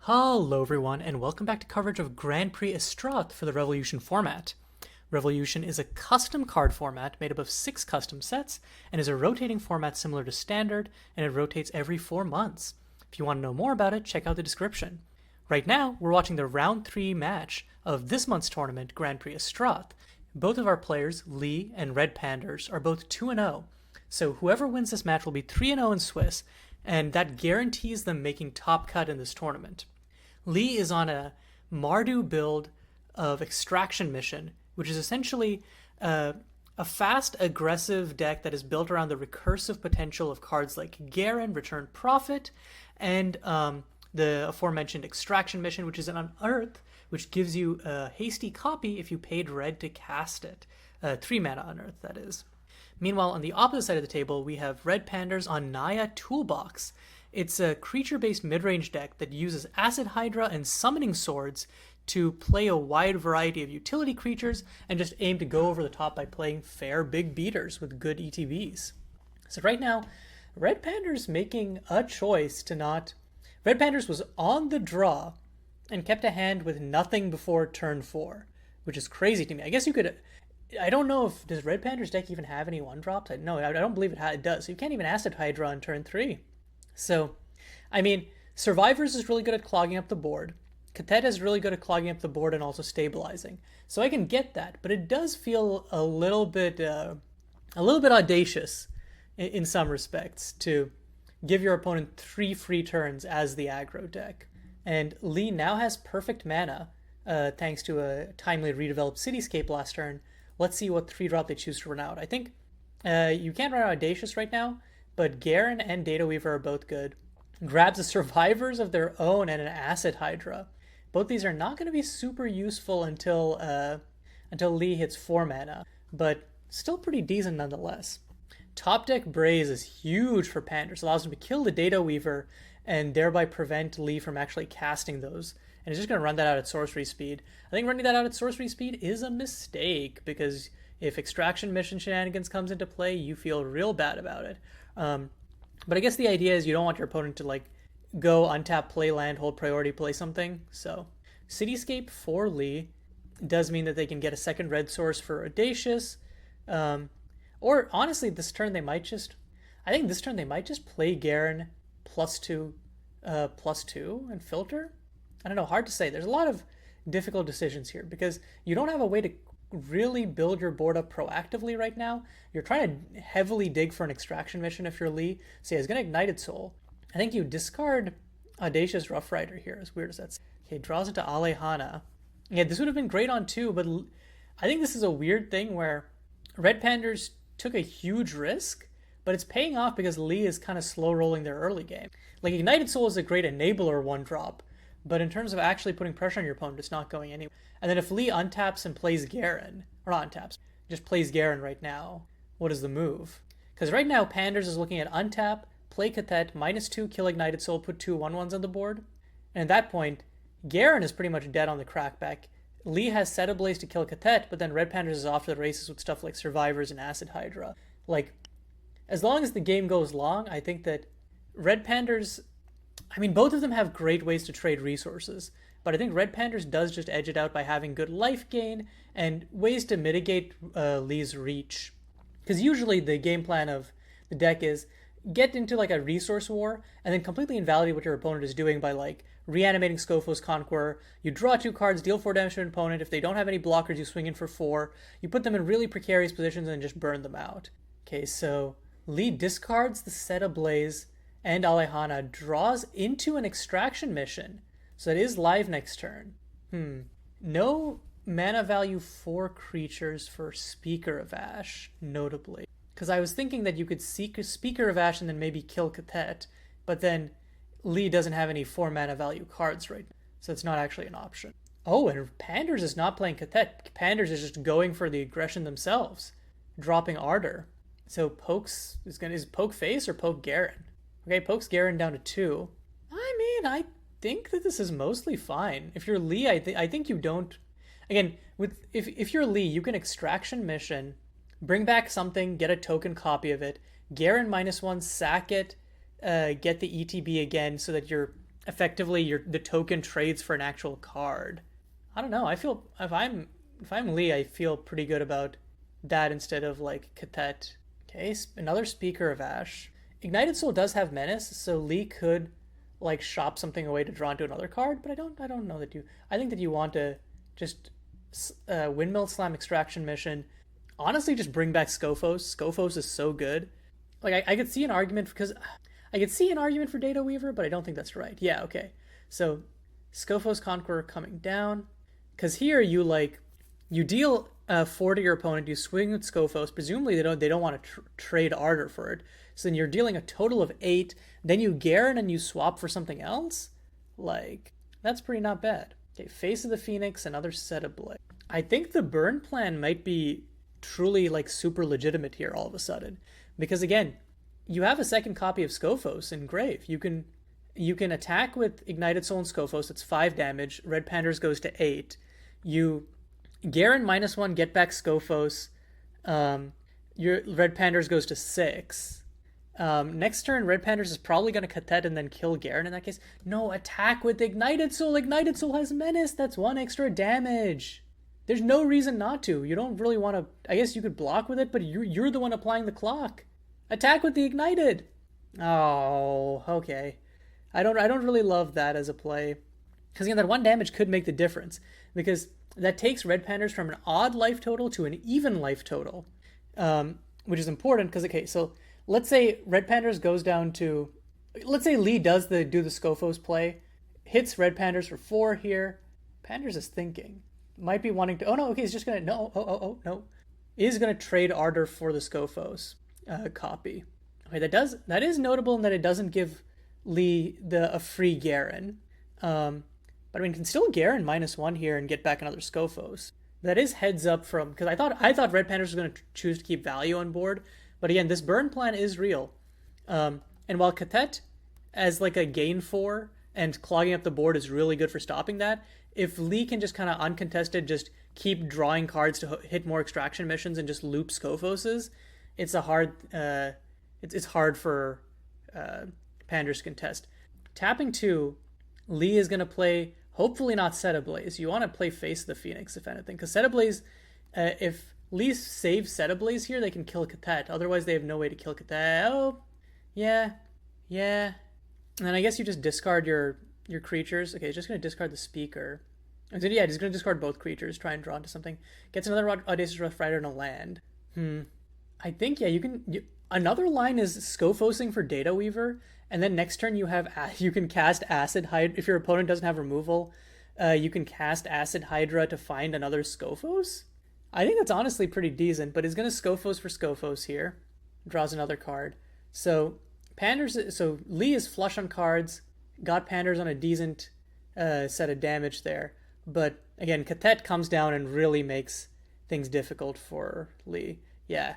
Hello everyone, and welcome back to coverage of Grand Prix Estrathe for the Revolution format. Revolution is a custom card format made up of 6 custom sets, and is a rotating format similar to Standard, and it rotates every 4 months. If you want to know more about it, check out the description. Right now, we're watching the round 3 match of this month's tournament, Grand Prix Estrathe. Both of our players, Lee and Redpanders, are both 2-0, so whoever wins this match will be 3-0 in Swiss, and that guarantees them making top cut in this tournament. Lee is on a Mardu build of Extraction Mission, which is essentially a fast, aggressive deck that is built around the recursive potential of cards like Garen, Return Profit, and the aforementioned Extraction Mission, which is an Unearth, which gives you a hasty copy if you paid red to cast it. 3 mana Unearth, that is. Meanwhile, on the opposite side of the table, we have Redpanders on Naya Toolbox. It's a creature-based mid-range deck that uses Acid Hydra and Summoning Swords to play a wide variety of utility creatures and just aim to go over the top by playing fair big beaters with good ETBs. So right now, Redpanders making a choice to not... Redpanders was on the draw and kept a hand with nothing before turn 4, which is crazy to me. I guess you could... I don't know if... Does Redpanders deck even have any 1-drops? No, I don't believe it does. You can't even Acid Hydra on turn 3. So, I mean, Survivors is really good at clogging up the board. Cathette is really good at clogging up the board and also stabilizing. So I can get that, but it does feel a little bit audacious in some respects to give your opponent 3 free turns as the aggro deck. And Lee now has perfect mana, thanks to a timely redeveloped Cityscape last turn. Let's see what 3-drop they choose to run out. I think you can't run out Audacious right now, but Garen and Data Weaver are both good. Grabs the Survivors of their own and an Acid Hydra. Both these are not going to be super useful until Lee hits 4 mana, but still pretty decent nonetheless. Top deck Braze is huge for Panders. Allows him to kill the Data Weaver and thereby prevent Lee from actually casting those. And he's just going to run that out at sorcery speed. I think running that out at sorcery speed is a mistake, because if Extraction Mission shenanigans comes into play, you feel real bad about it. But I guess the idea is you don't want your opponent to like go untap, play land, hold priority, play something. So Cityscape for Lee does mean that they can get a second red source for Audacious. Or honestly, this turn they might just play Garen +2 and filter. I don't know, hard to say. There's a lot of difficult decisions here because you don't have a way to really build your board up proactively right now. You're trying to heavily dig for an Extraction Mission if you're Lee. So yeah, he's going to Ignited Soul. I think you discard Audacious Rough Rider here, as weird as that's. Okay, draws it to Alejana. Yeah, this would have been great on 2, but I think this is a weird thing where Redpanders took a huge risk, but it's paying off because Lee is kind of slow rolling their early game. Like, Ignited Soul is a great enabler 1-drop, but in terms of actually putting pressure on your opponent, it's not going anywhere. And then if Lee untaps and plays Garen, or not untaps, just plays Garen right now, what is the move? Because right now, Panders is looking at untap, play Cathette, -2, kill Ignited Soul, put 2 1/1s on the board. And at that point, Garen is pretty much dead on the crackback. Lee has Set Ablaze to kill Cathette, but then Redpanders is off to the races with stuff like Survivors and Acid Hydra. Like, as long as the game goes long, I think that Redpanders... I mean, both of them have great ways to trade resources, but I think Redpanders does just edge it out by having good life gain and ways to mitigate Lee's reach. Because usually the game plan of the deck is get into like a resource war and then completely invalidate what your opponent is doing by like reanimating Scofo's Conqueror. You draw 2 cards, deal 4 damage to an opponent. If they don't have any blockers, you swing in for 4. You put them in really precarious positions and just burn them out. Okay, so Lee discards the Set Ablaze and Alejana, draws into an Extraction Mission. So it is live next turn. No mana value for creatures for Speaker of Ash, notably. Because I was thinking that you could seek a Speaker of Ash and then maybe kill Cathette, but then Lee doesn't have any 4 mana value cards right now, so it's not actually an option. Oh, and Panders is not playing Cathette. Panders is just going for the aggression themselves, dropping Ardor. So is Poke face or Poke Garen? Okay, pokes Garen down to 2. I mean, I think that this is mostly fine. If you're Lee, I think you don't... Again, if you're Lee, you can Extraction Mission, bring back something, get a token copy of it, Garen -1, sack it, get the ETB again so that you're effectively the token trades for an actual card. I don't know. I feel if I'm Lee, I feel pretty good about that instead of like Katet. Okay, another Speaker of Ash. Ignited Soul does have Menace, so Lee could like shop something away to draw into another card, but I don't know that you. I think that you want to just Windmill Slam Extraction Mission. Honestly, just bring back Scophos. Scophos is so good. Like I could see an argument because I could see an argument for Data Weaver, but I don't think that's right. Yeah, okay. So Scophos Conqueror coming down, because here you deal 4 to your opponent. You swing with Scophos. Presumably they don't want to trade Ardor for it. So then you're dealing a total of 8. Then you Garen and you swap for something else. Like that's pretty not bad. Okay, Face of the Phoenix, another set of Blade. I think the burn plan might be truly like super legitimate here all of a sudden, because again, you have a second copy of Scophos in Grave. You can attack with Ignited Soul and Scophos. It's 5 damage. Redpanders goes to 8. You Garen -1, get back Scophos. Your Redpanders goes to 6. Next turn, Redpanders is probably going to Katet and then kill Garen in that case. No, attack with Ignited Soul. Ignited Soul has Menace. That's 1 extra damage. There's no reason not to. You don't really want to. I guess you could block with it, but you're the one applying the clock. Attack with the Ignited. Oh, okay. I don't really love that as a play, because again, that 1 damage could make the difference, because that takes Redpanders from an odd life total to an even life total, which is important because okay, so let's say Redpanders goes down to, let's say Lee does do the Scophos play, hits Redpanders for 4 here. Panders is thinking, might be wanting to. Oh no, okay, he's just gonna no. Is gonna trade Ardor for the Scophos copy. Okay, that is notable in that it doesn't give Lee a free Garen. But I mean, can still Garen -1 here and get back another Scophos. That is heads up from, because I thought Redpanders was going to choose to keep value on board, but again, this burn plan is real. And while Katet as like a gain 4 and clogging up the board is really good for stopping that, if Lee can just kind of uncontested just keep drawing cards to hit more extraction missions and just loop Scophoses, it's it's hard for Panders to contest. Tapping 2, Lee is going to play, hopefully not Set Ablaze. You want to play Face of the Phoenix, if anything, because Set Ablaze, if Lee saves Set Ablaze here, they can kill Katet. Otherwise, they have no way to kill Katet. Oh, yeah. And then I guess you just discard your creatures. Okay, he's just going to discard the Speaker. So yeah, he's going to discard both creatures, try and draw into something. Gets another Audacious Rough Rider and a land. I think, yeah, another line is Scophosing for Data Weaver, and then next turn you can cast Acid Hydra. If your opponent doesn't have removal, you can cast Acid Hydra to find another Scophos. I think that's honestly pretty decent, but he's going to Scophos for Scophos here. Draws another card. So Lee is flush on cards, got Panders on a decent set of damage there. But again, Katet comes down and really makes things difficult for Lee. Yeah.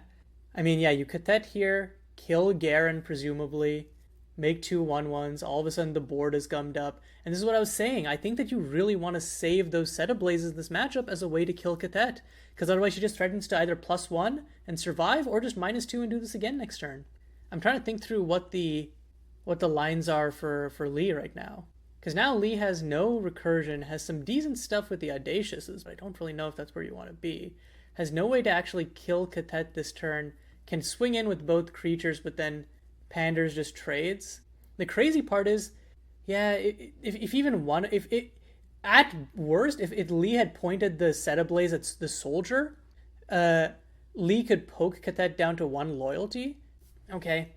I mean, yeah, you Katet here, kill Garen presumably, make 2 1/1s, all of a sudden the board is gummed up. And this is what I was saying. I think that you really want to save those Set of Blazes in this matchup as a way to kill Katet, because otherwise she just threatens to either +1 and survive, or just -2 and do this again next turn. I'm trying to think through what the lines are for Lee right now. Because now Lee has no recursion, has some decent stuff with the Audaciouses, but I don't really know if that's where you want to be. Has no way to actually kill Katet this turn, can swing in with both creatures, but then Panders just trades. The crazy part is, yeah, if at worst, if Lee had pointed the Set Ablaze at the Soldier, Lee could poke Katet down to 1 loyalty. Okay,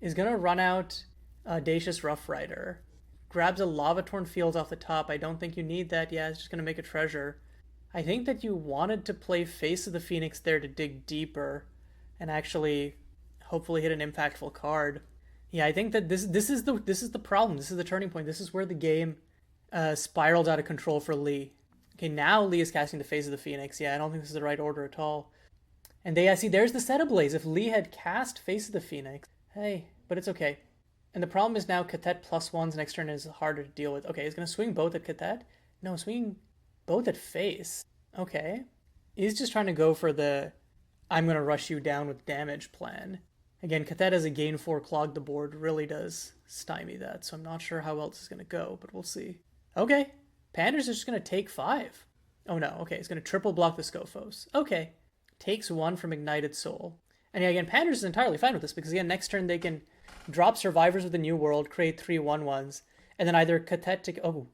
is gonna run out Audacious Rough Rider. Grabs a Lavatorn Fields off the top. I don't think you need that. Yeah, it's just going to make a treasure. I think that you wanted to play Face of the Phoenix there to dig deeper and actually hopefully hit an impactful card. Yeah, I think that this is the problem. This is the turning point. This is where the game spiraled out of control for Lee. Okay, now Lee is casting the Face of the Phoenix. Yeah, I don't think this is the right order at all. And there's the Set Ablaze. If Lee had cast Face of the Phoenix, hey, but it's okay. And the problem is now Katet +1s next turn is harder to deal with. Okay, he's going to swing both at Katet. No, swinging both at Face. Okay. He's just trying to go for the I'm going to rush you down with damage plan. Again, Cathet as a gain 4 clog the board really does stymie that, so I'm not sure how well this is going to go, but we'll see. Okay, Panda's just going to take 5. Oh no, okay, it's going to triple block the Scophos. Okay, takes 1 from Ignited Soul. And yeah, again, Panda's is entirely fine with this, because again, next turn they can drop Survivors of the New World, create 3 1/1s, and then either Cathet to... Oh,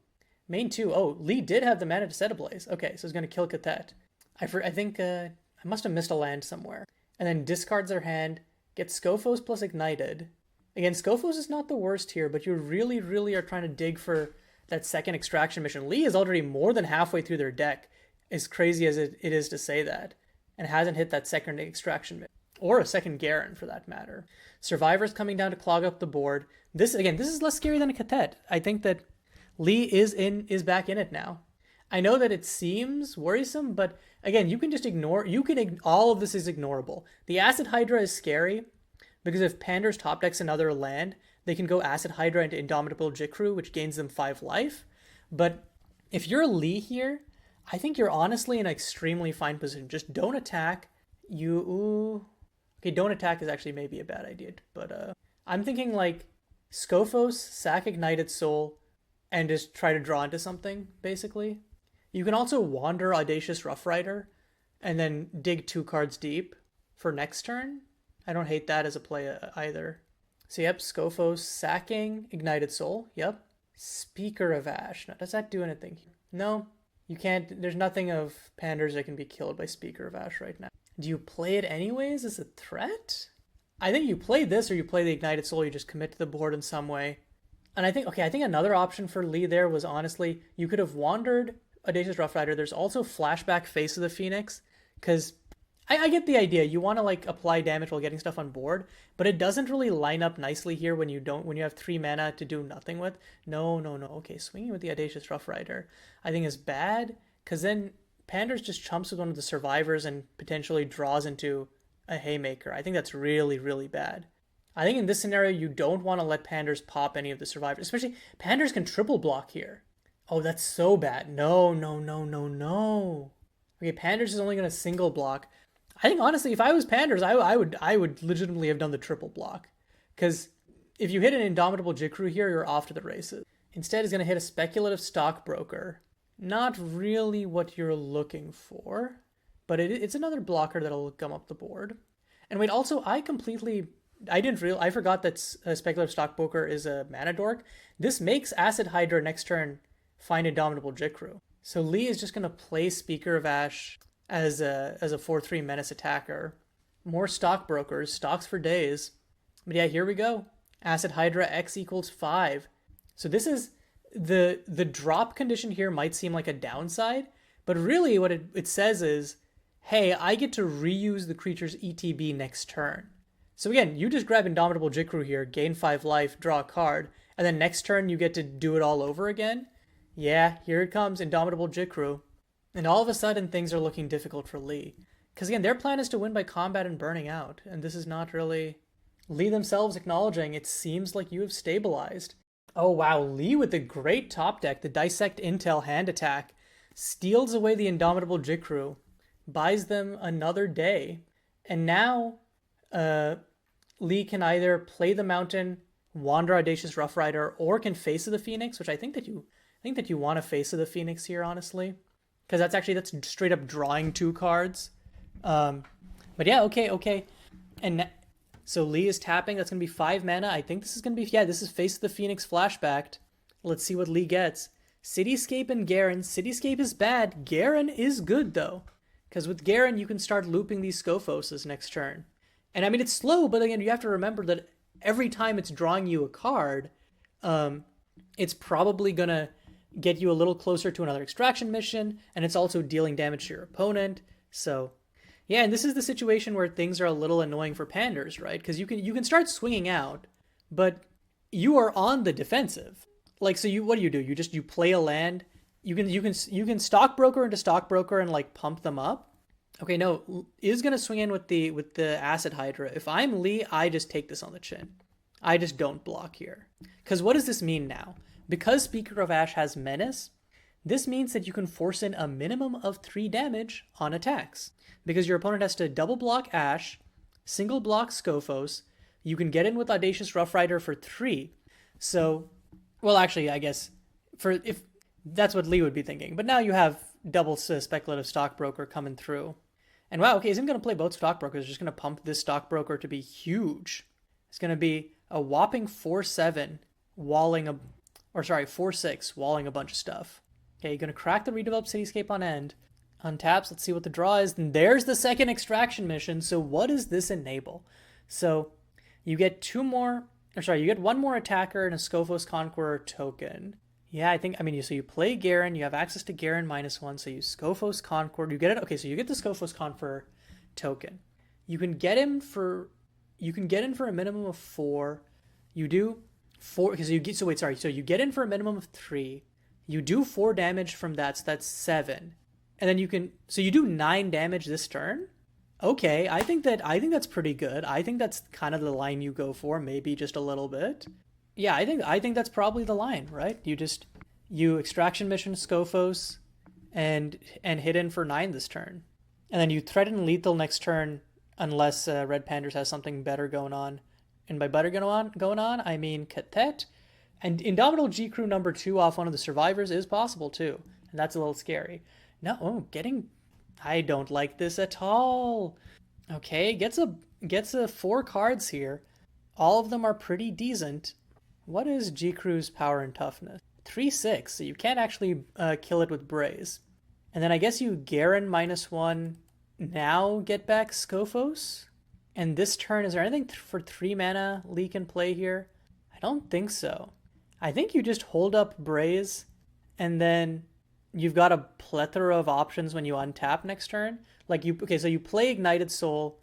main 2. Oh, Lee did have the mana to set ablaze. Okay, so he's going to kill Cathet. I think I must have missed a land somewhere. And then discards their hand, gets Scophos plus Ignited. Again, Scophos is not the worst here, but you really, really are trying to dig for that second extraction mission. Lee is already more than halfway through their deck, as crazy as it is to say that, and hasn't hit that second extraction mission. Or a second Garen, for that matter. Survivors coming down to clog up the board. This is less scary than a Cathet. I think that Lee is back in it now. I know that it seems worrisome, but again, you can just ignore... all of this is ignorable. The Acid Hydra is scary, because if Panda's top decks another land, they can go Acid Hydra into Indomitable Jikru, which gains them 5 life. But if you're Lee here, I think you're honestly in an extremely fine position. Just don't attack. Okay, don't attack is actually maybe a bad idea, but I'm thinking like Scophos, sack Ignited Soul, and just try to draw into something, basically. You can also wander Audacious Rough Rider, and then dig 2 cards deep for next turn. I don't hate that as a play either. So yep, Scophos, sacking Ignited Soul, yep. Speaker of Ash, now does that do anything? No, you can't, there's nothing of Panders that can be killed by Speaker of Ash right now. Do you play it anyways as a threat? I think you play this or you play the Ignited Soul, you just commit to the board in some way. And I think another option for Lee there was honestly, you could have wandered Audacious Rough Rider. There's also flashback Face of the Phoenix, because I get the idea. You want to like apply damage while getting stuff on board, but it doesn't really line up nicely here when you have 3 mana to do nothing with. No. Okay, swinging with the Audacious Rough Rider I think is bad, because then Panders just chumps with one of the Survivors and potentially draws into a Haymaker. I think that's really, really bad. I think in this scenario, you don't want to let Panders pop any of the Survivors. Especially, Panders can triple block here. Oh, that's so bad. No. Okay, Panders is only going to single block. I think, honestly, if I was Panders, I would legitimately have done the triple block. Because if you hit an Indomitable Jikru here, you're off to the races. Instead, he's going to hit a Speculative Stockbroker. Not really what you're looking for, but it's another blocker that'll come up the board. And wait, also, I forgot that Speculative Stockbroker is a mana dork. This makes Acid Hydra next turn find Indomitable Jikru. So Lee is just going to play Speaker of Ash as a 4/3 menace attacker. More Stockbrokers, stocks for days. But yeah, here we go. Acid Hydra X equals 5. So this is... The drop condition here might seem like a downside, but really what it says is, hey, I get to reuse the creature's ETB next turn. So again, you just grab Indomitable Jikru here, gain 5 life, draw a card, and then next turn you get to do it all over again. Yeah, here it comes, Indomitable Jikru. And all of a sudden things are looking difficult for Lee. Because again, their plan is to win by combat and burning out, and this is not really... Lee themselves acknowledging it seems like you have stabilized. Oh wow, Lee with the great top deck, the Dissect Intel hand attack, steals away the Indomitable Jikru, buys them another day, and now Lee can either play the Mountain, wander Audacious Rough Rider, or can Face of the Phoenix, which I think that you want to Face of the Phoenix here, honestly, because that's straight up drawing 2 cards. But yeah, okay, and. So Lee is tapping. That's going to be 5 mana. I think this is going to be... Yeah, this is Face of the Phoenix flashbacked. Let's see what Lee gets. Cityscape and Garen. Cityscape is bad. Garen is good, though. Because with Garen, you can start looping these Scophoses next turn. And I mean, it's slow, but again, you have to remember that every time it's drawing you a card, it's probably going to get you a little closer to another extraction mission, and it's also dealing damage to your opponent. So... yeah, and this is the situation where things are a little annoying for Panders, right? Because you can start swinging out, but you are on the defensive. Like, so what do? You play a land. You can Stockbroker into Stockbroker and like pump them up. Okay, no, is gonna swing in with the Acid Hydra. If I'm Lee, I just take this on the chin. I just don't block here. Because what does this mean now? Because Speaker of Ash has Menace, this means that you can force in a minimum of 3 damage on attacks. Because your opponent has to double block Ash, single block Scophos, you can get in with Audacious Rough Rider for 3. So, well, actually, I guess if that's what Lee would be thinking. But now you have double Speculative Stockbroker coming through. And wow, okay, he's going to play both Stockbrokers. He's just going to pump this Stockbroker to be huge. It's going to be a whopping 4-7 walling 4-6 walling a bunch of stuff. Okay, you're going to crack the Redeveloped Cityscape on end. Untaps, let's see what the draw is. And there's the second extraction mission. So what does this enable? So you get you get one more attacker and a Scophos Conqueror token. Yeah, so you play Garen, you have access to Garen -1, so you Scophos Conqueror, you get it. Okay, so you get the Scophos Conqueror token. You can get in for a minimum of 4. You do 4 because so you get in for a minimum of 3. You do 4 damage from that, so that's 7. And then you do 9 damage this turn. Okay, I think that's pretty good. I think that's kind of the line you go for, maybe just a little bit. Yeah, I think that's probably the line, right? You extraction mission Scophos and hit in for 9 this turn. And then you threaten lethal next turn unless Redpanders has something better going on. And by better going on, I mean Catet. And Indomitable G Crew number 2 off one of the survivors is possible too. And that's a little scary. I don't like this at all. Okay, gets a 4 cards here. All of them are pretty decent. What is G Crew's power and toughness? 3-6, so you can't actually kill it with Braze. And then I guess you Garen -1, now get back Scophos. And this turn, is there anything for 3 mana Lee can play here? I don't think so. I think you just hold up Braze, and then you've got a plethora of options when you untap next turn. So you play Ignited Soul.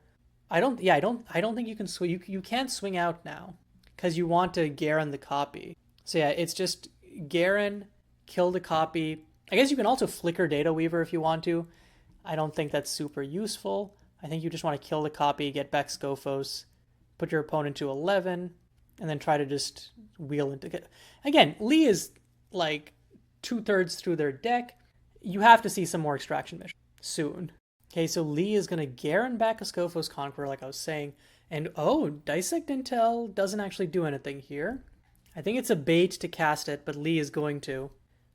I don't think you can swing. You can't swing out now because you want to Garen the copy. So yeah, it's just Garen, kill the copy. I guess you can also flicker Data Weaver if you want to. I don't think that's super useful. I think you just want to kill the copy, get back Scophos, put your opponent to 11, and then try to just wheel into it. Again, Lee is like 2/3 through their deck. You have to see some more extraction missions soon. Okay, so Lee is going to Garen back a Scophos Conqueror, like I was saying. And Dissect Intel doesn't actually do anything here. I think it's a bait to cast it, but Lee is going to.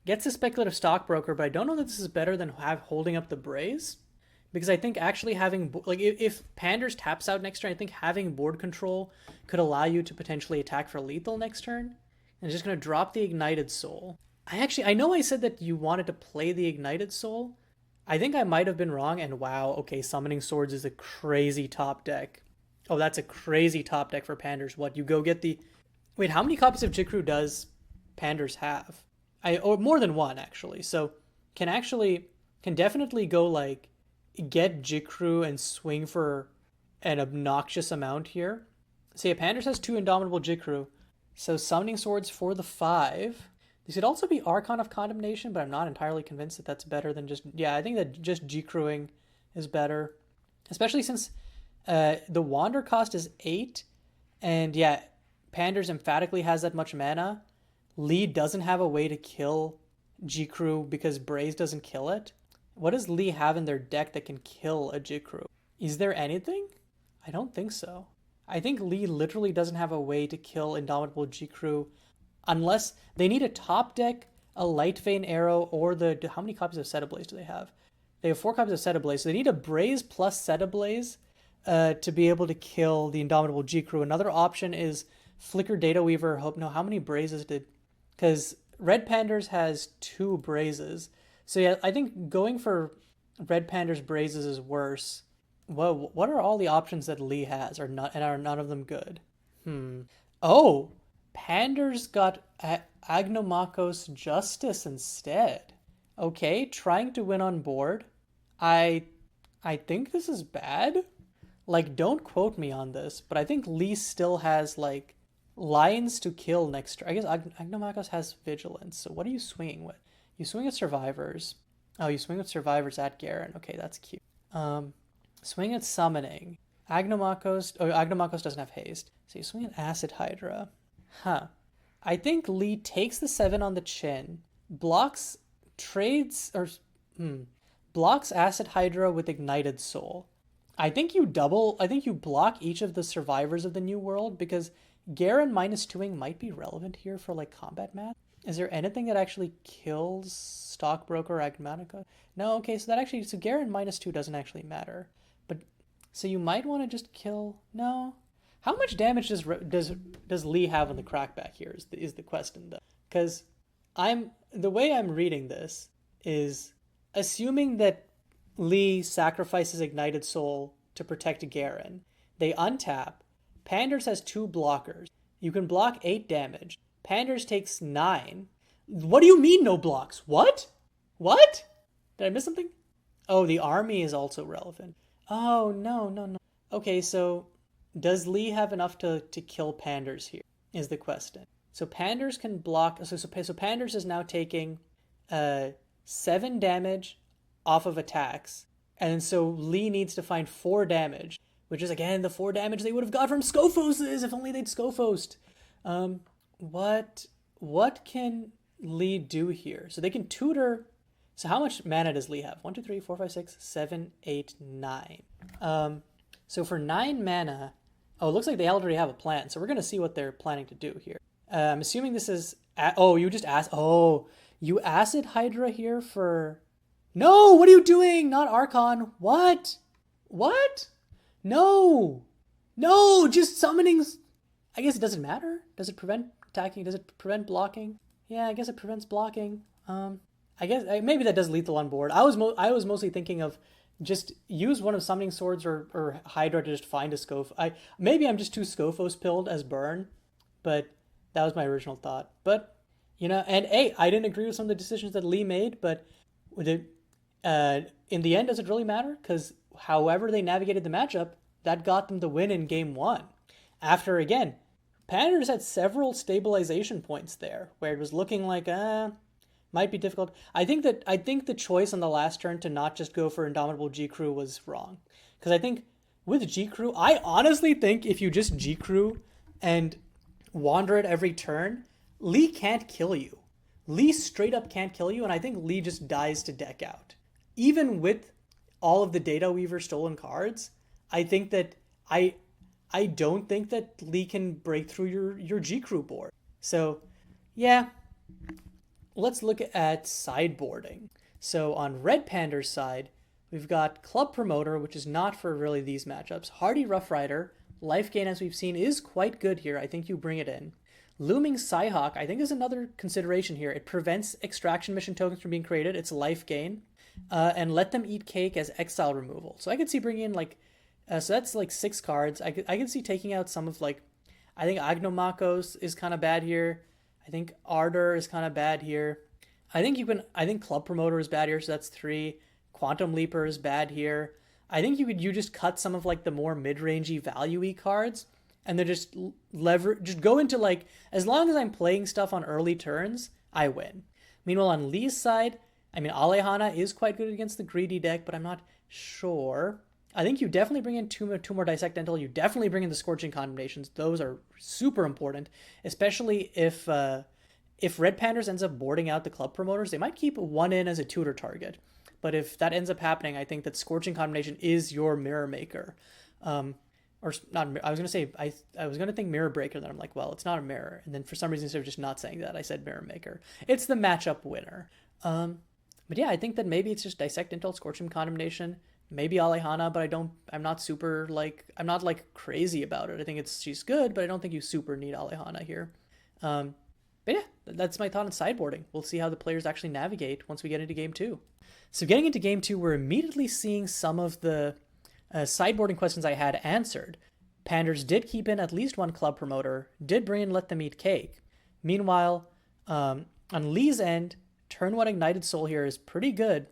Gets a Speculative Stockbroker, but I don't know that this is better than holding up the Braze. Because I think actually having, if Panders taps out next turn, I think having board control could allow you to potentially attack for lethal next turn. And it's just going to drop the Ignited Soul. I know I said that you wanted to play the Ignited Soul. I think I might have been wrong, and wow, okay, Summoning Swords is a crazy top deck. Oh, that's a crazy top deck for Panders. What, you go get the... Wait, how many copies of Jikru does Panders have? More than one, actually. So, can definitely go, get Jikru and swing for an obnoxious amount here. So yeah, Panders has 2 Indomitable Jikru. So, Summoning Swords for the 5... This could also be Archon of Condemnation, but I'm not entirely convinced that that's better than just... Yeah, I think that just G-Crewing is better. Especially since the Wander cost is 8. And yeah, Panders emphatically has that much mana. Lee doesn't have a way to kill G-Crew because Braze doesn't kill it. What does Lee have in their deck that can kill a G-Crew? Is there anything? I don't think so. I think Lee literally doesn't have a way to kill Indomitable G-Crew unless they need a top deck, a Light Vein Arrow, or how many copies of Set Ablaze do they have? They have 4 copies of Set Ablaze, so they need a Braze plus Set Ablaze to be able to kill the Indomitable G-Crew. Another option is Flicker Data Weaver. How many Brazes did... Because Redpanders has 2 Brazes. So yeah, I think going for Redpanders Brazes is worse. Whoa, what are all the options that Lee has? Are none of them good? Oh! Panders got Agnomachos Justice instead. Okay, trying to win on board. I think this is bad. Don't quote me on this, but I think Lee still has, Lions to kill next turn. I guess Agnomachos has Vigilance, so what are you swinging with? You swing at Survivors. Oh, you swing with Survivors at Garen. Okay, that's cute. Swing at Summoning. Agnomachos doesn't have haste, so you swing at Acid Hydra. I think Lee takes the 7 on the chin, blocks Acid Hydra with Ignited Soul. I think you block each of the survivors of the new world because Garen minus twoing might be relevant here for like combat math. Is there anything that actually kills Stockbroker or Agmatica? No, okay, so Garen minus two doesn't actually matter. But so you might want to just kill. No, how much damage does Lee have on the crackback here? Is the question though? Because the way I'm reading this is assuming that Lee sacrifices Ignited Soul to protect Garen. They untap. Panders has 2 blockers. You can block 8 damage. Panders takes 9. What do you mean no blocks? What? What? Did I miss something? Oh, the army is also relevant. Oh, no. Okay, so does Lee have enough to kill Panders here? Is the question. So Panders can block. So Panders is now taking 7 damage off of attacks. And so Lee needs to find 4 damage, which is again the 4 damage they would have got from Scophoses if only they'd Scophosed. What can Lee do here? So they can tutor. So how much mana does Lee have? 1, 2, 3, 4, 5, 6, 7, 8, 9. So for 9 mana, oh, it looks like they already have a plan. So we're gonna see what they're planning to do here. I'm assuming this is. You Acid Hydra here for. No, what are you doing? Not Archon. What? No, just summoning. I guess it doesn't matter. Does it prevent attacking? Does it prevent blocking? Yeah, I guess it prevents blocking. I guess maybe that does lethal on board. I was mostly thinking of just use one of Summoning Swords or Hydra to just find a Scoph. Maybe I'm just too Scophos pilled as burn, but that was my original thought. But and I didn't agree with some of the decisions that Lee made, but in the end, does it really matter? Because however they navigated the matchup, that got them the win in game 1. After, again, Panders had several stabilization points there, where it was looking like, might be difficult. I think the choice on the last turn to not just go for Indomitable G-Crew was wrong. Because I think with G-Crew, I honestly think if you just G-Crew and wander it every turn, Lee can't kill you. Lee straight up can't kill you, and I think Lee just dies to deck out. Even with all of the Data Weaver stolen cards, I think that I don't think that Lee can break through your G-Crew board. So, yeah. Let's look at sideboarding. So on Redpanders' side, we've got Club Promoter, which is not for really these matchups. Hardy Rough Rider, life gain as we've seen is quite good here. I think you bring it in. Looming Psyhawk, I think is another consideration here. It prevents extraction mission tokens from being created. It's life gain. And Let Them Eat Cake as exile removal. So I could see bringing in so that's 6 cards. I could see taking out some of I think Agnomakos is kind of bad here. I think Ardor is kind of bad here. I think Club Promoter is bad here, so that's 3. Quantum Leaper is bad here. I think you just cut some of the more mid-rangey value-y cards and then just go into as long as I'm playing stuff on early turns, I win. Meanwhile, on Lee's side, Alejana is quite good against the greedy deck, but I'm not sure. I think you definitely bring in two more Dissect Dental. You definitely bring in the Scorching Condemnations. Those are super important, especially if Redpanders ends up boarding out the Club Promoters. They might keep one in as a tutor target. But if that ends up happening, I think that Scorching Condemnation is your Mirror Maker. Or not, I was going to say, I was going to think Mirror Breaker, and then I'm like, well, it's not a mirror. And then for some reason, instead of just not saying that, I said Mirror Maker. It's the matchup winner. But yeah, I think that maybe it's just Dissect Intel, Scorching Condemnation, maybe Alejana, but I'm not super I'm not crazy about it. I think she's good, but I don't think you super need Alejana here. But yeah, that's my thought on sideboarding. We'll see how the players actually navigate once we get into game 2. So getting into game 2, we're immediately seeing some of the sideboarding questions I had answered. Panders did keep in at least one Club Promoter, did bring in Let Them Eat Cake. Meanwhile, on Lee's end, turn 1 Ignited Soul here is pretty good.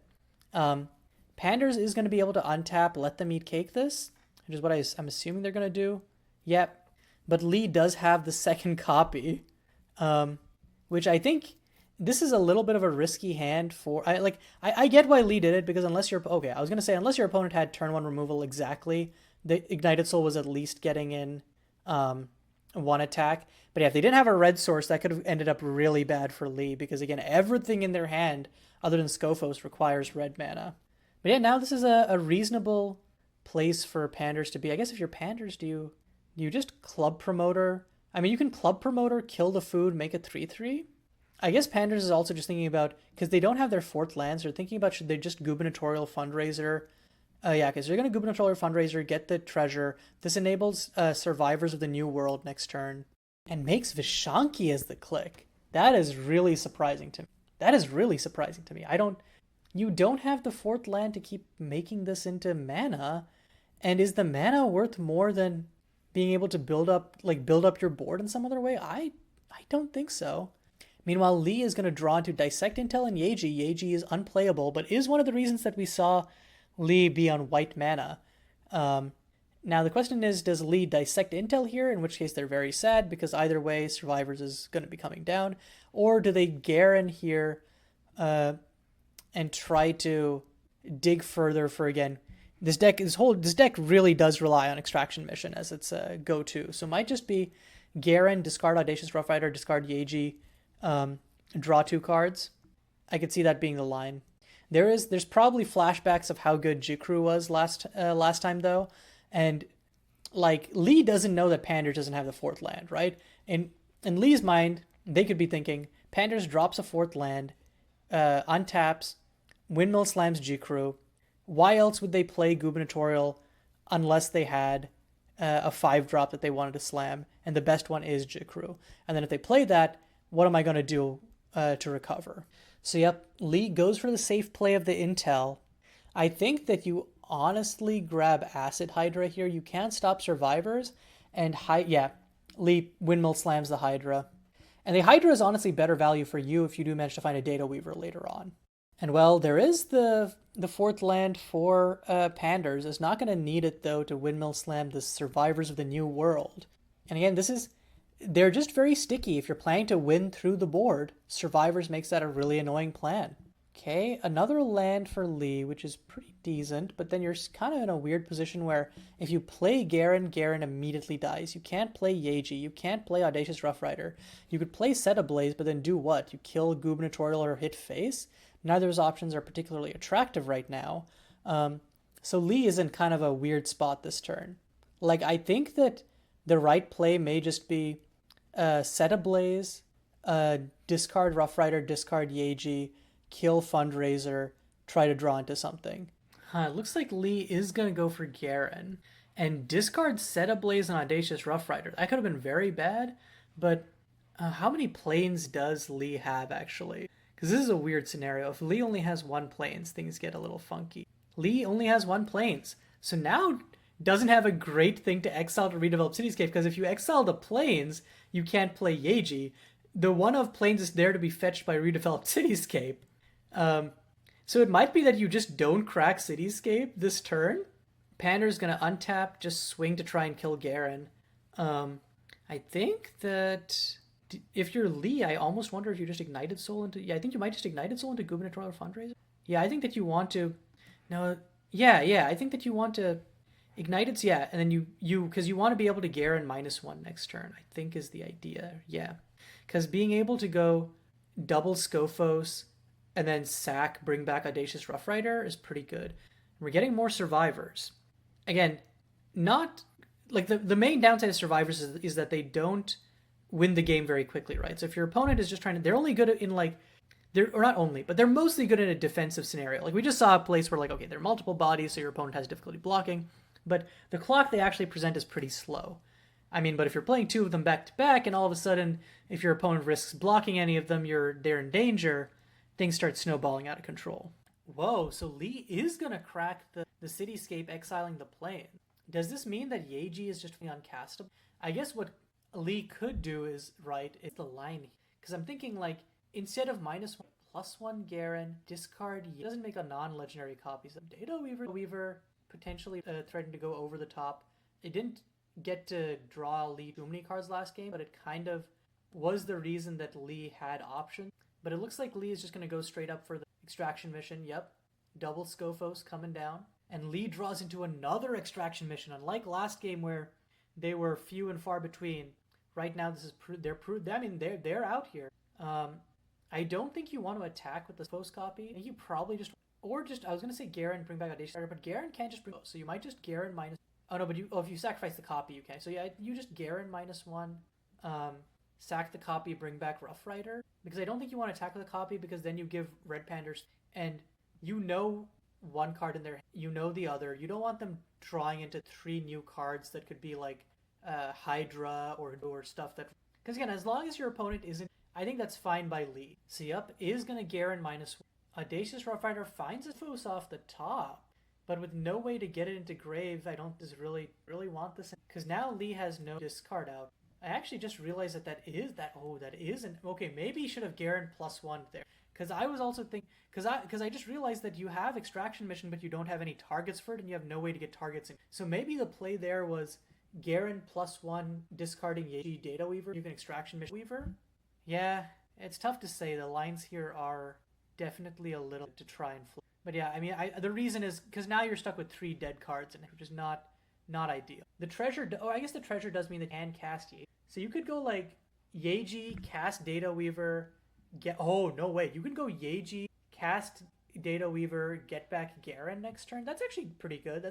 Panders is going to be able to untap Let Them Eat Cake this, which is what I'm assuming they're going to do. Yep. But Lee does have the second copy, which I think this is a little bit of a risky hand for... I get why Lee did it, because unless your opponent had turn 1 removal exactly, the Ignited Soul was at least getting in one attack. But yeah, if they didn't have a red source, that could have ended up really bad for Lee, because again, everything in their hand, other than Scophos, requires red mana. But yeah, now this is a reasonable place for Panders to be? I guess if you're Panders, do you just Club Promoter? I mean, you can Club Promoter, kill the food, make it 3/3. I guess Panders is also just thinking about, because they don't have their 4th lands, they're thinking about should they just Gubernatorial Fundraiser. Yeah, because you're going to Gubernatorial Fundraiser, get the treasure. This enables Survivors of the New World next turn. And makes Vishanki as the click. That is really surprising to me. You don't have the 4th land to keep making this into mana. And is the mana worth more than being able to build up your board in some other way? I don't think so. Meanwhile, Lee is going to draw into Dissect Intel and Yeji. Yeji is unplayable, but is one of the reasons that we saw Lee be on white mana. Now the question is, does Lee Dissect Intel here, in which case they're very sad, because either way Survivors is going to be coming down, or do they Garen here and try to dig further for, again, this deck really does rely on Extraction Mission as its go-to, so it might just be Garen, discard Audacious Rough Rider, discard Yeji, draw 2 cards. I could see that being the line. There's probably flashbacks of how good Jikru was last time though, and like Lee doesn't know that Panders doesn't have the 4th land, right? In Lee's mind, they could be thinking Panders drops a 4th land, untaps, Windmill slams Jikru. Why else would they play Gubernatorial unless they had a 5-drop that they wanted to slam, and the best one is Jikru. And then if they play that, what am I going to do to recover? So yep, Lee goes for the safe play of the Intel. I think that you honestly grab Acid Hydra here. You can't stop Survivors, and Lee Windmill slams the Hydra. And the Hydra is honestly better value for you if you do manage to find a Data Weaver later on. And well, there is the 4th land for Panders. It's not going to need it though to Windmill slam the Survivors of the New World. And again, they're just very sticky. If you're planning to win through the board, Survivors makes that a really annoying plan. Okay, another land for Lee, which is pretty decent, but then you're kind of in a weird position where if you play Garen, Garen immediately dies. You can't play Yeji, you can't play Audacious Rough Rider. You could play Set Ablaze, but then do what? You kill Gubernatorial or hit face? Neither of those options are particularly attractive right now. So Lee is in kind of a weird spot this turn. Like, I think that the right play may just be Set Ablaze, discard Rough Rider, discard Yeji, kill Fundraiser, try to draw into something. It looks like Lee is going to go for Garen and discard Set Ablaze and Audacious Rough Rider. That could have been very bad, but how many planes does Lee have actually? Because this is a weird scenario. If Lee only has 1 planes, things get a little funky. Lee only has 1 planes, so now doesn't have a great thing to exile to redevelop Cityscape, because if you exile the planes, you can't play Yeji. The one of planes is there to be fetched by redeveloped Cityscape. So it might be that you just don't crack Cityscape this turn. Pander's gonna untap, just swing to try and kill Garen. I think that if you're Lee, I almost wonder if you just Ignited Soul into... Yeah, I think you might just Ignited Soul into Gubernatorial Fundraiser. Yeah, I think that you want to... No, yeah, I think that you want to... Ignited, yeah, and then you because you want to be able to Garen -1 next turn, I think is the idea, yeah. Because being able to go double Scophos and then sack, bring back Audacious Rough Rider is pretty good. We're getting more Survivors. Again, not... Like, the main downside of Survivors is that they don't win the game very quickly, right? So if your opponent is just trying to... They're only good in, like... Or not only, but they're mostly good in a defensive scenario. Like, we just saw a place where, like, okay, there are multiple bodies, so your opponent has difficulty blocking. But the clock they actually present is pretty slow. I mean, but if you're playing 2 of them back to back, and all of a sudden, if your opponent risks blocking any of them, they're in danger, things start snowballing out of control. Whoa, so Lee is going to crack the Cityscape, exiling the plane. Does this mean that Yeji is just uncastable? I guess what Lee could do is, right, it's the line. Because I'm thinking, like, instead of -1, +1 Garen, discard Yeji. It doesn't make a non-legendary copy. So Data Weaver potentially threatened to go over the top. It didn't get to draw Lee too many cards last game, but it kind of was the reason that Lee had options. But it looks like Lee is just going to go straight up for the Extraction Mission. Yep, double Scophos coming down. And Lee draws into another Extraction Mission. Unlike last game where they were few and far between, right now this is they're out here. I don't think you want to attack with the Scophos copy. I think you probably just... Or just, I was going to say Garen, bring back Audacious Rider, but Garen can't just bring, so you might just Garen minus, oh no, but if you sacrifice the copy, you can. So yeah, you just Garen -1, sack the copy, bring back Rough Rider, because I don't think you want to attack with a copy, because then you give Redpanders, and you know one card in there, you know the other, you don't want them drawing into 3 new cards that could be like Hydra or stuff that, because again, as long as your opponent isn't, I think that's fine by Lee. So yup, is going to Garen -1. Audacious Rough Rider finds a Foos off the top, but with no way to get it into grave, I don't just really want this. Because now Lee has no discard out. I actually just realized that isn't, okay, maybe you should have Garen +1 there. Because I was also thinking, because I just realized that you have Extraction Mission, but you don't have any targets for it, and you have no way to get targets in. So maybe the play there was Garen +1, discarding Yeji Data Weaver, you can Extraction Mission Weaver. Yeah, it's tough to say. The lines here are definitely a little to try and flip. But yeah, I mean, the reason is because now you're stuck with 3 dead cards, in it, which is not ideal. The treasure, I guess the treasure does mean that you can cast Yeji. So you could go like Yeji, cast Data Weaver, oh no way, you can go Yeji, cast Data Weaver, get back Garen next turn. That's actually pretty good.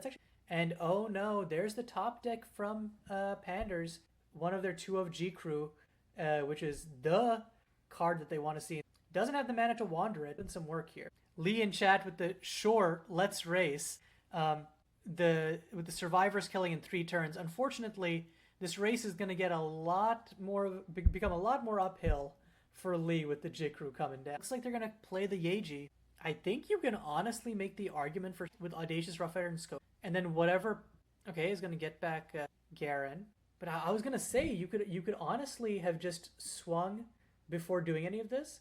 And oh no, there's the top deck from Panders, one of their 2 of G Crew, which is the card that they want to see. Doesn't have the mana to wander it. Done some work here. Lee in chat with the sure, let's race. With the survivors killing in 3 turns. Unfortunately, this race is going to get become a lot more uphill for Lee with the Jikru coming down. Looks like they're going to play the Yeji. I think you can honestly make the argument with Audacious Rough Rider and Scope, and then whatever. Okay, is going to get back Garen. But I was going to say you could honestly have just swung before doing any of this.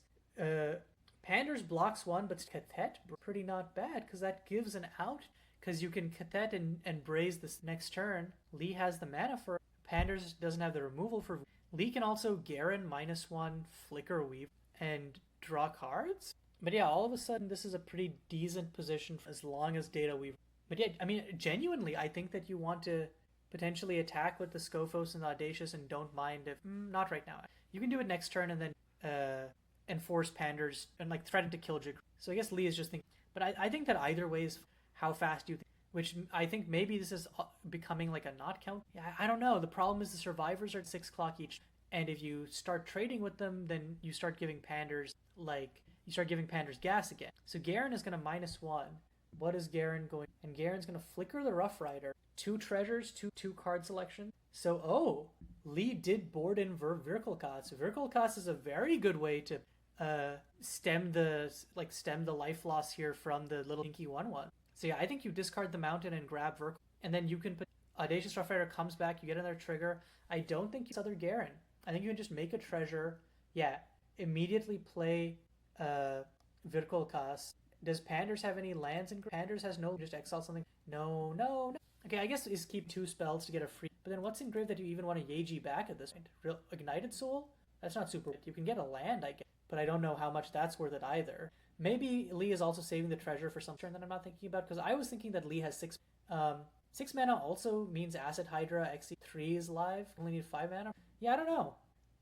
Panders blocks 1, but Cathet, pretty not bad, because that gives an out, because you can Cathet and Braze this next turn. Lee has the mana for it. Panders doesn't have the removal for. Lee can also Garen -1, Flicker Weave, and draw cards. But yeah, all of a sudden, this is a pretty decent position as long as Data Weave. But yeah, I mean, genuinely, I think that you want to potentially attack with the Scophos and the Audacious, and don't mind if, not right now. You can do it next turn and then enforce Panders and like threaten to kill Jig. So I guess Lee is just thinking, but I think that either way is how fast you think, which I think maybe this is becoming like a not count. Yeah, I don't know. The problem is the survivors are at 6 o'clock each, and if you start trading with them, then you start giving Panders gas again. So Garen is going to -1. What is Garen going? And Garen's going to flicker the Rough Rider. 2 treasures, 2 card selection. So Lee did board in Virkulkas. Virkulkas is a very good way to stem the life loss here from the little pinky 1/1. So yeah, I think you discard the mountain and grab Virkul, and then you can put Audacious Rough Rider comes back, you get another trigger. I don't think you other Garen. I think you can just make a treasure. Yeah, immediately play Virkulkas. Does Panders have any lands in Panders has no, just exile something. No. Okay, I guess is keep 2 spells to get a free. But then what's in grave that you even want to Yeji back at this point? Real Ignited Soul? That's not super. You can get a land, I guess, but I don't know how much that's worth it either. Maybe Lee is also saving the treasure for some turn that I'm not thinking about, because I was thinking that Lee has 6. 6 mana also means Acid Hydra XC3 is live. Only need 5 mana. Yeah, I don't know.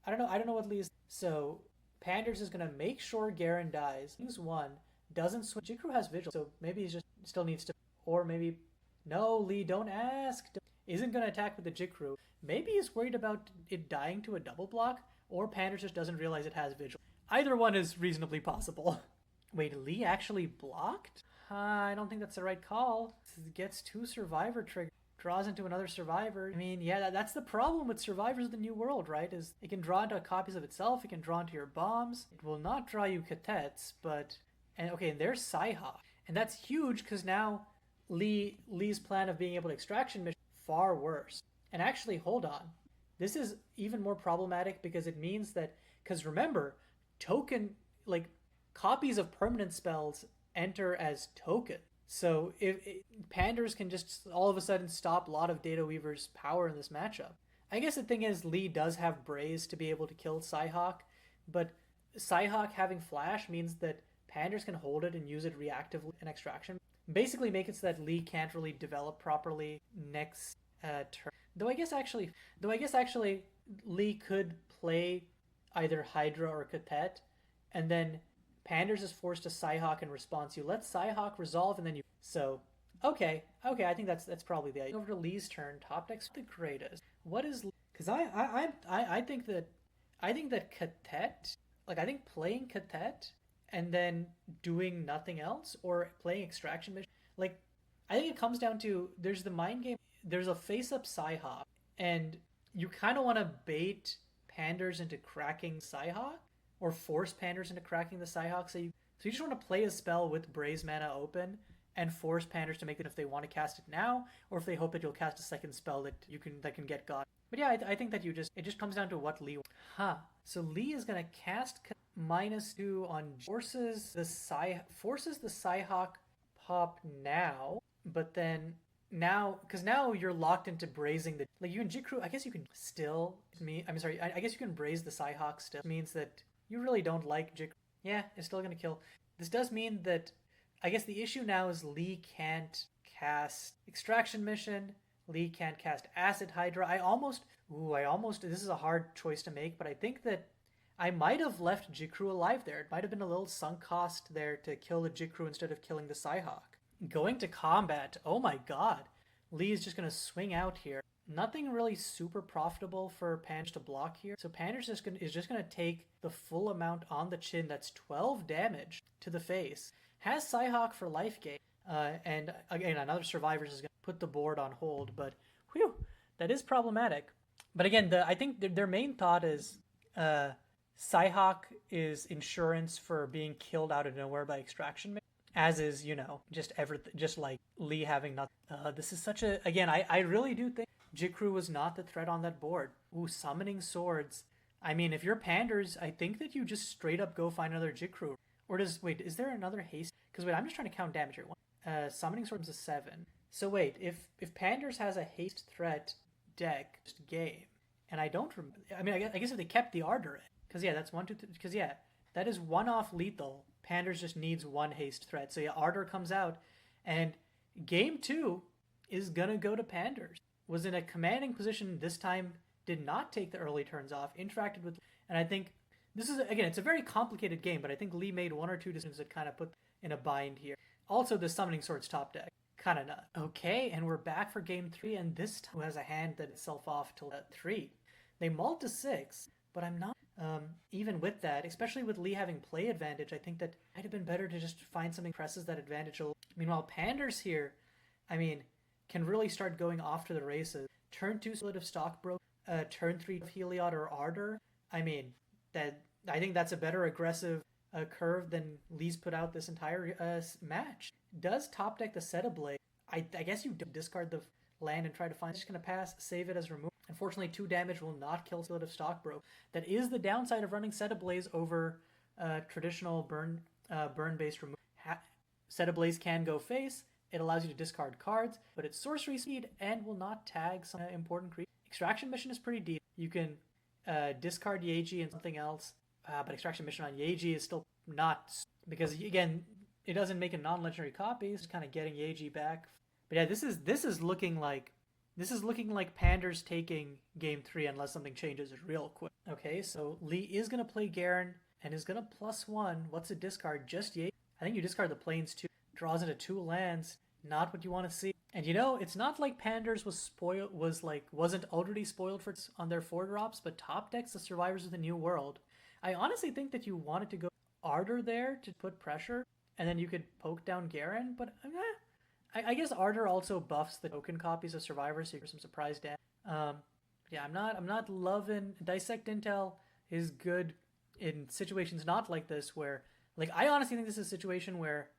I don't know what Lee is. So Panders is gonna make sure Garen dies. Use 1. Doesn't swing. Jikru has Vigil, so maybe he just still needs to, or maybe no. Lee, don't ask. Isn't gonna attack with the Jikru. Maybe he's worried about it dying to a double block, or Panders just doesn't realize it has Vigil. Either one is reasonably possible. Wait, Lee actually blocked? I don't think that's the right call. It gets 2 survivor trigger, draws into another survivor. I mean, yeah, that's the problem with Survivors of the New World, right? Is it can draw into copies of itself, it can draw into your bombs. It will not draw you Catets, but... And okay, and there's Psyhawk. And that's huge, because now Lee's plan of being able to Extraction Mission far worse. And actually, hold on. This is even more problematic, because it means that... Because remember, token... Like, copies of permanent spells enter as token. So if Panders can just all of a sudden stop a lot of Data Weaver's power in this matchup. I guess the thing is, Lee does have Braze to be able to kill Psyhawk, but Psyhawk having Flash means that Panders can hold it and use it reactively in Extraction. Basically make it so that Lee can't really develop properly next turn. Though I guess actually Lee could play either Hydra or Catet, and then Panders is forced to Psyhawk in response. You let Psyhawk resolve and then you... So, okay, I think that's probably the idea. Over to Lee's turn. Top deck's the greatest. What is... Because I think that... I think that Cadet... Like, I think playing Cadet and then doing nothing else, or playing Extraction Mission... Like, I think it comes down to... There's the mind game... There's a face-up Psyhawk, and you kind of want to bait Panders into cracking Psyhawk, or force Panders into cracking the Psyhawk. So you just want to play a spell with Braze mana open and force Panders to make it if they want to cast it now, or if they hope that you'll cast a second spell that can get God. But yeah, I think that it just comes down to what Lee. So Lee is gonna cast -2 on forces the Psyhawk pop now, but then because now you're locked into brazing the... Like, you can Jikru... I guess you can still... I guess you can braze the Psyhawk still. It means that you really don't like Jikru. Yeah, it's still gonna kill. This does mean that... I guess the issue now is Lee can't cast Extraction Mission. Lee can't cast Acid Hydra. This is a hard choice to make, but I think that I might have left Jikru alive there. It might have been a little sunk cost there to kill the Jikru instead of killing the Psyhawk. Going to combat. Oh my god. Lee is just going to swing out here. Nothing really super profitable for Panders to block here. So Panders is just going to take the full amount on the chin. That's 12 damage to the face. Has Psyhawk for life gain. And again, another Survivors is going to put the board on hold. But whew, that is problematic. But again, I think their main thought is Psyhawk is insurance for being killed out of nowhere by Extraction. As is, just everything, just like Lee having nothing. This is such a... Again, I really do think Jikru was not the threat on that board. Ooh, Summoning Swords. I mean, if you're Panders, I think that you just straight up go find another Jikru. Or wait, is there another haste? Because wait, I'm just trying to count damage here. Summoning Swords is 7. So wait, if Panders has a haste threat deck game, and I don't remember... I mean, I guess if they kept the Ardor in. Because yeah, that's 1, 2, 3... Because yeah, that is 1 off lethal. Panders just needs 1 haste threat. So yeah, Ardor comes out, and game 2 is gonna go to Panders. Was in a commanding position this time, did not take the early turns off, interacted with... And I think this is, again, it's a very complicated game, but I think Lee made 1 or 2 decisions that kind of put in a bind here. Also, the Summoning Swords top deck. Kind of nut. Okay, and we're back for game 3, and this time has a hand that itself off to 3. They mulled to 6, but I'm not... even with that, especially with Lee having play advantage, I think that it might have been better to just find something that presses that advantage. Meanwhile, Panders here, I mean, can really start going off to the races. Turn 2 split of Stockbroke, turn 3 of Heliod or Ardor. I mean, I think that's a better aggressive curve than Lee's put out this entire match. Does top deck the Set Ablaze? I guess you discard the land and try to find... Just going to pass, save it as removal. Unfortunately, 2 damage will not kill Split of Stockbroke. That is the downside of running Set Ablaze over traditional burn-based removal. Set Ablaze can go face. It allows you to discard cards, but it's sorcery speed and will not tag some important creatures. Extraction Mission is pretty deep. You can discard Yeji and something else, but Extraction Mission on Yeji is still not... Because, again, it doesn't make a non-legendary copy. It's kind of getting Yeji back. But yeah, this is looking like... This is looking like Panders taking game 3 unless something changes real quick. Okay, so Lee is going to play Garen and is going to +1. What's a discard? Just Yeji. I think you discard the Plains too. Draws into 2 lands. Not what you want to see. And it's not like Panders wasn't already spoiled on their 4-drops, but top decks the Survivors of the New World. I honestly think that you wanted to go Ardor there to put pressure, and then you could poke down Garen, but I guess Ardor also buffs the token copies of Survivors, so you get some surprise damage. Yeah, I'm not loving... Dissect Intel is good in situations not like this where... I honestly think this is a situation where...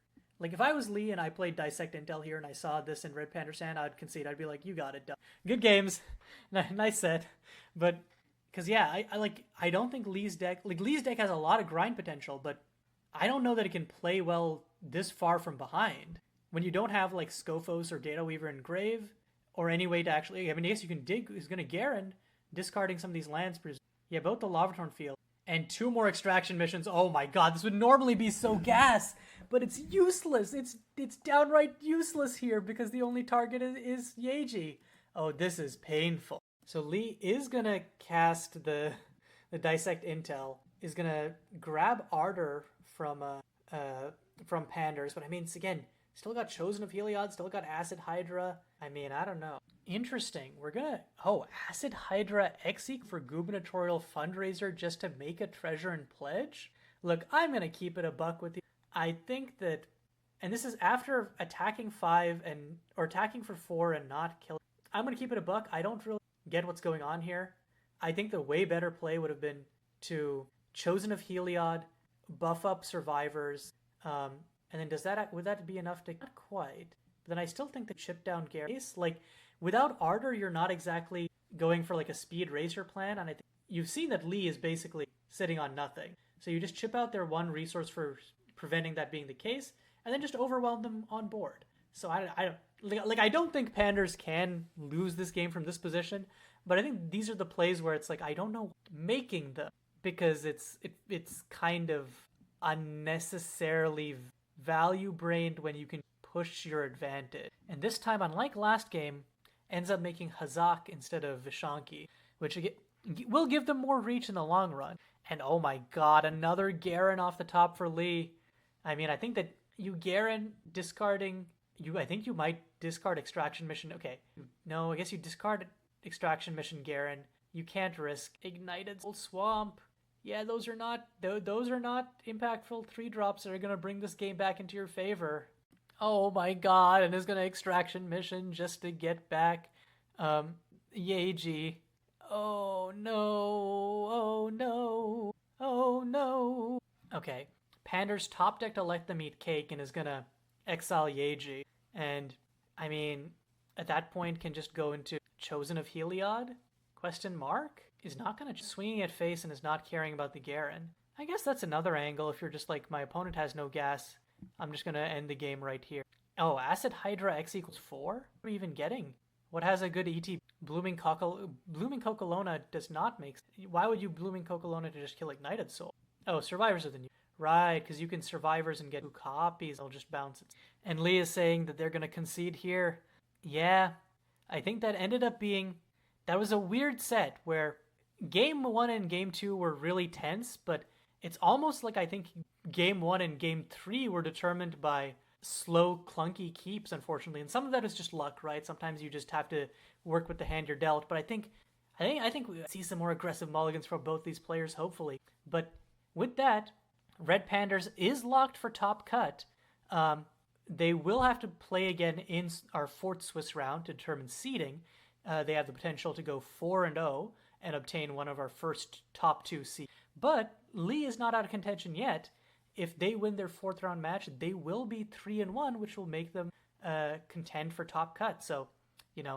if I was Lee and I played Dissect Intel here and I saw this in Redpanders hand, I'd concede. I'd be like, you got it done. Good games. Nice set. But... Because, yeah, I don't think Lee's deck... Lee's deck has a lot of grind potential, but I don't know that it can play well this far from behind. When you don't have, Scophos or Data Weaver in Grave, or any way to actually... I mean, I guess you can dig... He's going to Garen, discarding some of these lands. Yeah, both the Lavatorn field. And 2 more Extraction Missions. Oh my god, this would normally be so gas, but it's useless. It's downright useless here, because the only target is Yeji. Oh, this is painful. So Lee is going to cast the Dissect Intel, is going to grab Ardor from Panders. But I mean, it's, again, still got Chosen of Heliod, still got Acid Hydra. I mean, I don't know. Interesting. We're gonna... Oh, Acid Hydra Exeek for gubernatorial fundraiser just to make a treasure and pledge? Look, I'm gonna keep it a buck with you. I think that... And this is after attacking 5 or attacking for 4 and not killing. I'm gonna keep it a buck. I don't really get what's going on here. I think the way better play would have been to Chosen of Heliod, buff up survivors, and then would that be enough to... Not quite. But then I still think the chip down Gary, like, without Ardor, you're not exactly going for like a speed racer plan, and I think you've seen that Lee is basically sitting on nothing. So you just chip out their one resource for preventing that being the case, and then just overwhelm them on board. So I don't think Panders can lose this game from this position, but I think these are the plays where it's like, I don't know making them, because it's kind of unnecessarily value-brained when you can push your advantage. And this time, unlike last game, ends up making Hazak instead of Vishanki, which will give them more reach in the long run. And oh my god, another Garen off the top for Lee. I mean, I think that you Garen discarding... I think you might discard Extraction Mission. Okay, no, I guess you discard Extraction Mission Garen. You can't risk Ignited Swamp. Yeah, those are not impactful 3-drops that are going to bring this game back into your favor. Oh my god, and is going to Extraction Mission just to get back Yeji. Oh no, oh no, oh no. Okay, Pander's top deck to let them eat cake and is going to exile Yeji. And, I mean, at that point can just go into Chosen of Heliod? Question mark? Is not going to swinging at face and is not caring about the Garen. I guess that's another angle if you're just like, my opponent has no gas. I'm just going to end the game right here. Oh, Acid Hydra X equals 4? What are we even getting? What has a good ET? Blooming Cocolona does not make... Why would you Blooming Cocolona to just kill Ignited Soul? Oh, Survivors of the New... Right, because you can Survivors and get 2 copies. They'll just bounce it. And Lee is saying that they're going to concede here. Yeah, I think that ended up being... That was a weird set where Game 1 and Game 2 were really tense, but it's almost like I think Game 1 and Game 3 were determined by slow, clunky keeps, unfortunately. And some of that is just luck, right? Sometimes you just have to work with the hand you're dealt. But I think we see some more aggressive mulligans from both these players, hopefully. But with that... Redpanders is locked for top cut. They will have to play again in our 4th Swiss round to determine seeding. They have the potential to go 4-0 and obtain one of our first top 2 seeds. But Lee is not out of contention yet. If they win their 4th round match, they will be 3-1, which will make them contend for top cut. So,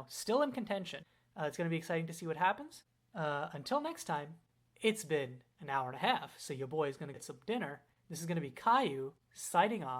still in contention. It's going to be exciting to see what happens. Until next time, it's been an hour and a half, so your boy is going to get some dinner. This is going to be Caillou signing off.